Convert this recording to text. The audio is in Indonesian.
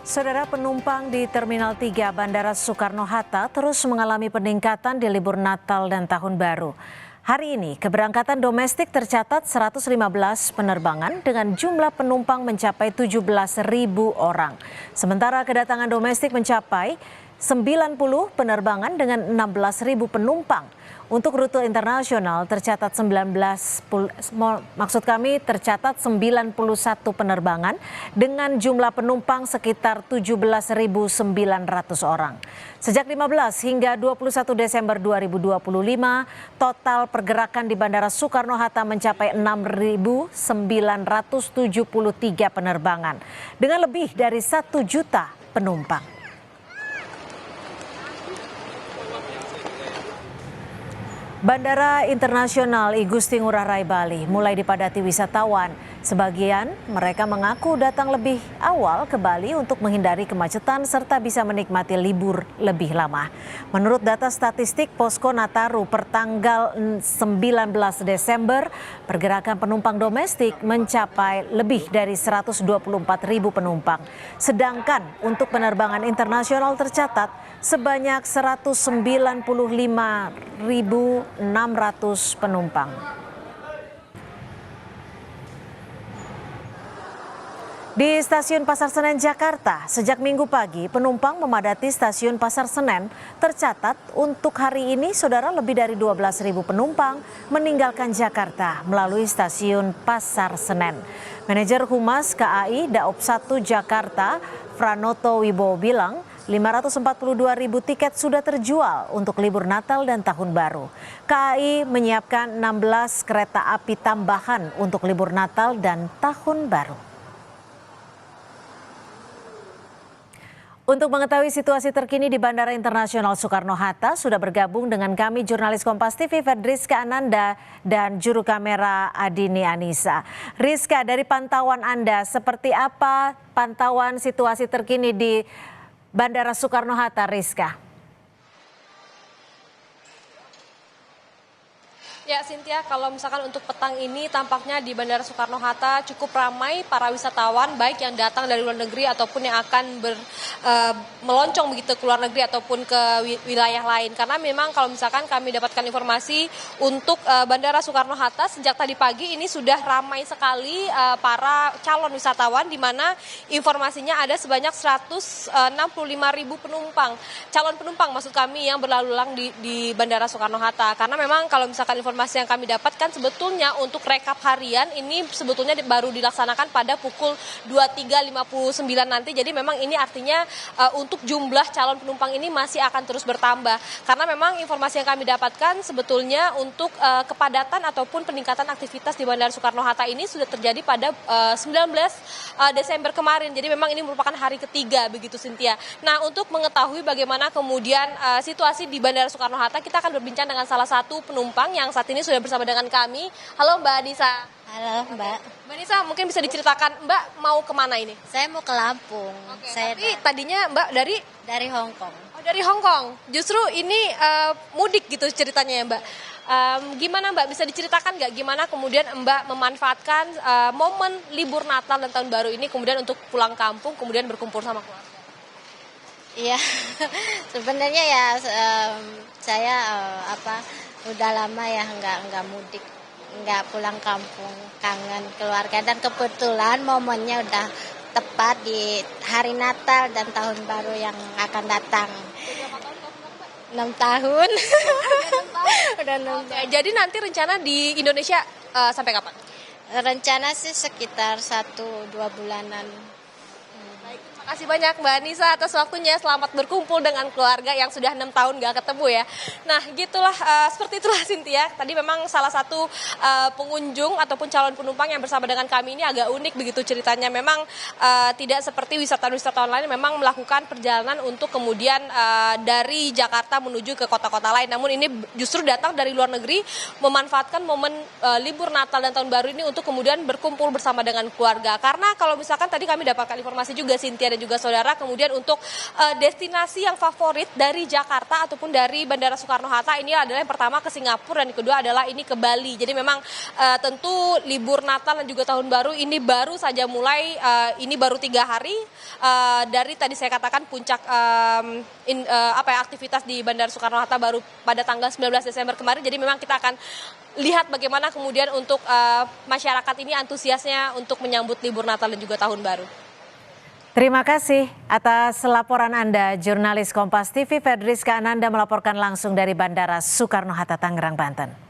Saudara, penumpang di Terminal 3 Bandara Soekarno-Hatta terus mengalami peningkatan di libur Natal dan Tahun Baru. Hari ini, keberangkatan domestik tercatat 115 penerbangan dengan jumlah penumpang mencapai 17.000 orang. Sementara kedatangan domestik mencapai 90 penerbangan dengan 16.000 penumpang. Untuk rute internasional tercatat 91 penerbangan dengan jumlah penumpang sekitar 17.900 orang. Sejak 15 hingga 21 Desember 2025, total pergerakan di Bandara Soekarno-Hatta mencapai 6.973 penerbangan dengan lebih dari 1 juta penumpang. Bandara Internasional I Gusti Ngurah Rai Bali mulai dipadati wisatawan. Sebagian mereka mengaku datang lebih awal ke Bali untuk menghindari kemacetan serta bisa menikmati libur lebih lama. Menurut data statistik Posko Nataru per tanggal 19 Desember, pergerakan penumpang domestik mencapai lebih dari 124.000 penumpang. Sedangkan untuk penerbangan internasional tercatat sebanyak 195.600 penumpang. Di Stasiun Pasar Senen, Jakarta, sejak Minggu pagi, penumpang memadati Stasiun Pasar Senen. Tercatat untuk hari ini, saudara, lebih dari 12.000 penumpang meninggalkan Jakarta melalui Stasiun Pasar Senen. Manajer Humas KAI Daop 1 Jakarta, Pranoto Wibowo bilang, 542.000 tiket sudah terjual untuk libur Natal dan Tahun Baru. KAI menyiapkan 16 kereta api tambahan untuk libur Natal dan Tahun Baru. Untuk mengetahui situasi terkini di Bandara Internasional Soekarno-Hatta, sudah bergabung dengan kami jurnalis Kompas TV Fedriska Ananda dan juru kamera Adini Anissa. Rizka, dari pantauan Anda, seperti apa pantauan situasi terkini di Bandara Soekarno-Hatta, Rizka? Ya, Cynthia, kalau misalkan untuk petang ini tampaknya di Bandara Soekarno-Hatta cukup ramai para wisatawan, baik yang datang dari luar negeri ataupun yang akan meloncong begitu ke luar negeri ataupun ke wilayah lain. Karena memang kalau misalkan kami dapatkan informasi untuk Bandara Soekarno-Hatta sejak tadi pagi ini sudah ramai sekali para calon wisatawan, di mana informasinya ada sebanyak 165.000 penumpang, calon penumpang maksud kami, yang berlalu lalang di Bandara Soekarno-Hatta. Karena memang kalau misalkan informasi yang kami dapatkan sebetulnya untuk rekap harian ini sebetulnya baru dilaksanakan pada pukul 23.59 nanti. Jadi memang ini artinya untuk jumlah calon penumpang ini masih akan terus bertambah. Karena memang informasi yang kami dapatkan sebetulnya untuk kepadatan ataupun peningkatan aktivitas di Bandara Soekarno-Hatta ini sudah terjadi pada 19 Desember kemarin. Jadi memang ini merupakan hari ketiga begitu, Cynthia. Nah, untuk mengetahui bagaimana kemudian situasi di Bandara Soekarno-Hatta, kita akan berbincang dengan salah satu penumpang yang saat ini sudah bersama dengan kami. Halo Mbak Nisa. Halo Mbak. Mbak Nisa, mungkin bisa diceritakan Mbak mau kemana ini? Saya mau ke Lampung. Oke, Saya tapi tadinya Mbak dari Hong Kong. Oh, dari Hong Kong. Justru ini mudik gitu ceritanya ya Mbak. Gimana Mbak, bisa diceritakan nggak gimana kemudian Mbak memanfaatkan momen libur Natal dan Tahun Baru ini kemudian untuk pulang kampung kemudian berkumpul sama keluarga? Iya, sebenarnya ya saya udah lama ya nggak mudik, nggak pulang kampung, kangen keluarga, dan kebetulan momennya udah tepat di hari Natal dan Tahun Baru yang akan datang. 6 tahun. Udah 6 tahun. Jadi nanti rencana di Indonesia sampai kapan? Rencana sih sekitar 1-2 bulanan. Baik, terima kasih banyak Mbak Nisa atas waktunya. Selamat berkumpul dengan keluarga yang sudah 6 tahun gak ketemu ya. Nah, gitulah, seperti itulah Cynthia. Tadi memang salah satu pengunjung ataupun calon penumpang yang bersama dengan kami ini agak unik begitu ceritanya. Memang tidak seperti wisatawan-wisatawan lain memang melakukan perjalanan untuk kemudian dari Jakarta menuju ke kota-kota lain. Namun ini justru datang dari luar negeri, memanfaatkan momen libur Natal dan Tahun Baru ini untuk kemudian berkumpul bersama dengan keluarga. Karena kalau misalkan tadi kami dapatkan informasi informasi juga Cynthia dan juga saudara, kemudian untuk destinasi yang favorit dari Jakarta ataupun dari Bandara Soekarno-Hatta ini adalah yang pertama ke Singapura dan yang kedua adalah ini ke Bali. Jadi memang tentu libur Natal dan juga Tahun Baru ini baru saja mulai, ini baru 3 hari dari tadi saya katakan puncak aktivitas di Bandara Soekarno-Hatta baru pada tanggal 19 Desember kemarin. Jadi memang kita akan lihat bagaimana kemudian untuk masyarakat ini antusiasnya untuk menyambut libur Natal dan juga Tahun Baru. Terima kasih atas laporan Anda, jurnalis Kompas TV Fedriska Ananda melaporkan langsung dari Bandara Soekarno-Hatta, Tangerang, Banten.